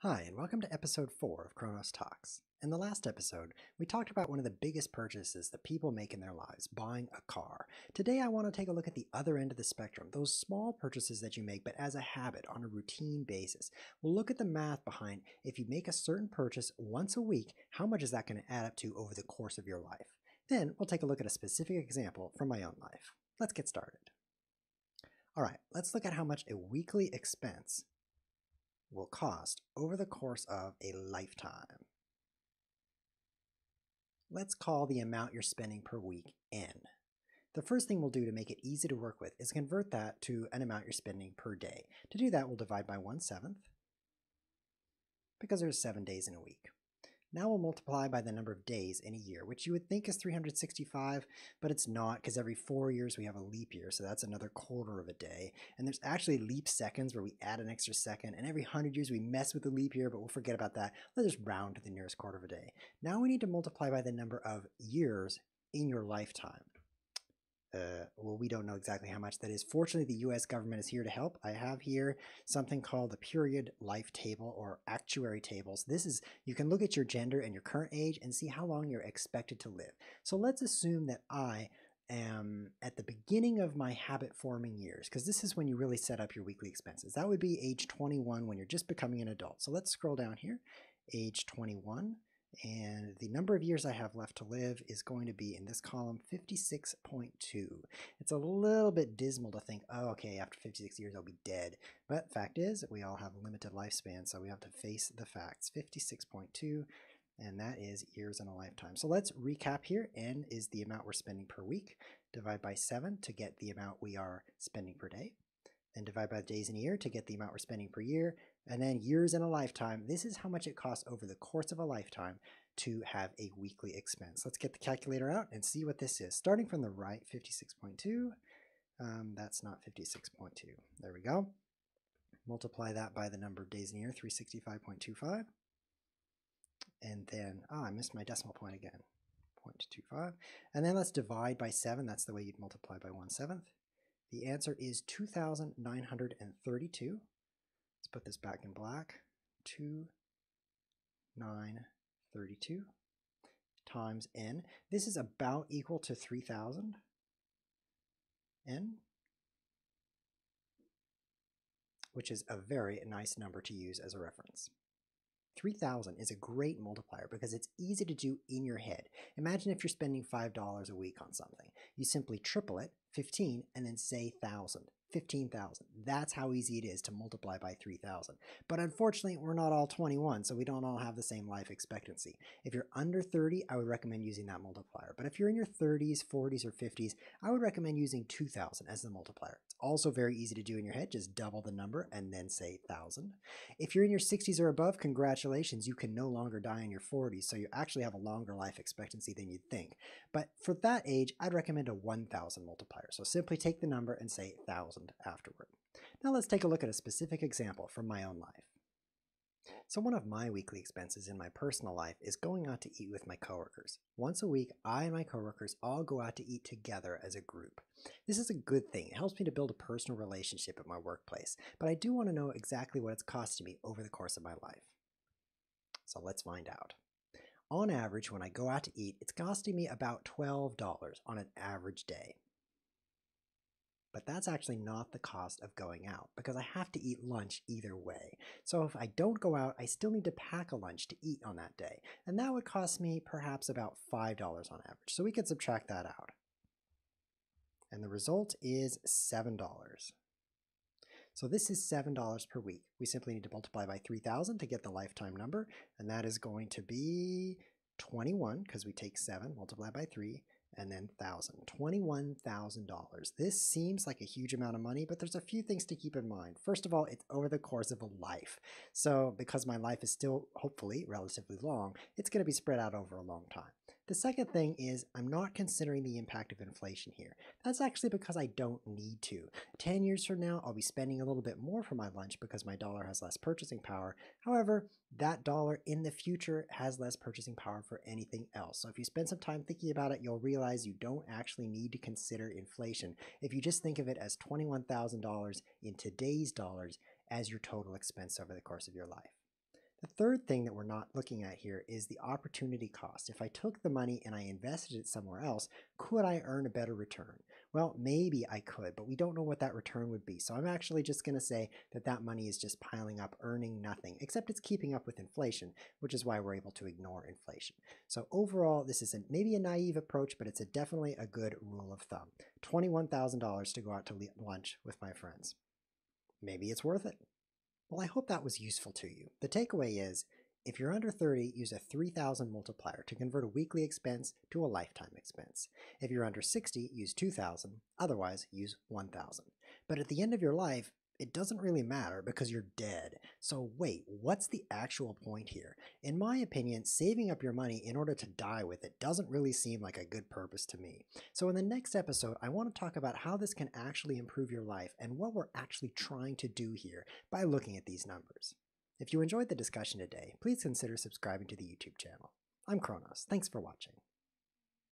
Hi, and welcome to episode 4 of Kronos Talks. In the last episode, we talked about one of the biggest purchases that people make in their lives, buying a car. Today, I want to take a look at the other end of the spectrum, those small purchases that you make, but as a habit, on a routine basis. We'll look at the math behind if you make a certain purchase once a week, how much is that going to add up to over the course of your life? Then, we'll take a look at a specific example from my own life. Let's get started. All right, let's look at how much a weekly expense will cost over the course of a lifetime. Let's call the amount you're spending per week N. The first thing we'll do to make it easy to work with is convert that to an amount you're spending per day. To do that, we'll divide by 1/7 because there's 7 days in a week. Now we'll multiply by the number of days in a year, which you would think is 365, but it's not because every 4 years we have a leap year, so that's another quarter of a day. And there's actually leap seconds where we add an extra second, and every 100 years we mess with the leap year, but we'll forget about that. Let's just round to the nearest quarter of a day. Now we need to multiply by the number of years in your lifetime. Well, we don't know exactly how much that is. Fortunately, the US government is here to help. I have here something called the period life table or actuary tables. This is, you can look at your gender and your current age and see how long you're expected to live. So let's assume that I am at the beginning of my habit forming years, because this is when you really set up your weekly expenses. That would be age 21 when you're just becoming an adult. So let's scroll down here, age 21. And the number of years I have left to live is going to be in this column 56.2. It's a little bit dismal to think, oh, okay, after 56 years I'll be dead. But fact is, we all have a limited lifespan, so we have to face the facts. 56.2, and that is years in a lifetime. So let's recap here. N is the amount we're spending per week. Divide by 7 to get the amount we are spending per day. Then divide by the days in a year to get the amount we're spending per year, and then years in a lifetime. This is how much it costs over the course of a lifetime to have a weekly expense. Let's get the calculator out and see what this is. Starting from the right, 56.2. That's not 56.2. There we go. Multiply that by the number of days in a year, 365.25. And then, I missed my decimal point again, 0.25. And then let's divide by 7. That's the way you'd multiply by 1/7. The answer is 2,932. Let's put this back in black. 2,932 times N. This is about equal to 3,000 N, which is a very nice number to use as a reference. 3,000 is a great multiplier because it's easy to do in your head. Imagine if you're spending $5 a week on something. You simply triple it, 15, and then say 1,000. 15,000. That's how easy it is to multiply by 3,000. But unfortunately, we're not all 21, so we don't all have the same life expectancy. If you're under 30, I would recommend using that multiplier. But if you're in your 30s, 40s, or 50s, I would recommend using 2,000 as the multiplier. It's also very easy to do in your head. Just double the number and then say 1,000. If you're in your 60s or above, congratulations, you can no longer die in your 40s, so you actually have a longer life expectancy than you'd think. But for that age, I'd recommend a 1,000 multiplier. So simply take the number and say 1,000 afterward. Now let's take a look at a specific example from my own life. So one of my weekly expenses in my personal life is going out to eat with my coworkers. Once a week, I and my coworkers all go out to eat together as a group. This is a good thing. It helps me to build a personal relationship at my workplace, but I do want to know exactly what it's costing me over the course of my life. So let's find out. On average, when I go out to eat, it's costing me about $12 on an average day. But that's actually not the cost of going out because I have to eat lunch either way. So if I don't go out, I still need to pack a lunch to eat on that day. And that would cost me perhaps about $5 on average. So we could subtract that out. And the result is $7. So this is $7 per week. We simply need to multiply by 3,000 to get the lifetime number. And that is going to be 21 because we take 7, multiply by 3, and then 1,000. $21,000. This seems like a huge amount of money, but there's a few things to keep in mind. First of all, it's over the course of a life. So because my life is still hopefully relatively long, it's going to be spread out over a long time. The second thing is I'm not considering the impact of inflation here. That's actually because I don't need to. 10 years from now, I'll be spending a little bit more for my lunch because my dollar has less purchasing power. However, that dollar in the future has less purchasing power for anything else. So if you spend some time thinking about it, you'll realize you don't actually need to consider inflation if you just think of it as $21,000 in today's dollars as your total expense over the course of your life. The third thing that we're not looking at here is the opportunity cost. If I took the money and I invested it somewhere else, could I earn a better return? Well, maybe I could, but we don't know what that return would be. So I'm actually just going to say that that money is just piling up, earning nothing, except it's keeping up with inflation, which is why we're able to ignore inflation. So overall, this is maybe a naive approach, but it's definitely a good rule of thumb. $21,000 to go out to lunch with my friends. Maybe it's worth it. Well, I hope that was useful to you. The takeaway is, if you're under 30, use a 3,000 multiplier to convert a weekly expense to a lifetime expense. If you're under 60, use 2,000, otherwise use 1,000. But at the end of your life, it doesn't really matter because you're dead. So wait, what's the actual point here? In my opinion, saving up your money in order to die with it doesn't really seem like a good purpose to me. So in the next episode, I want to talk about how this can actually improve your life and what we're actually trying to do here by looking at these numbers. If you enjoyed the discussion today, please consider subscribing to the YouTube channel. I'm Kronos. Thanks for watching.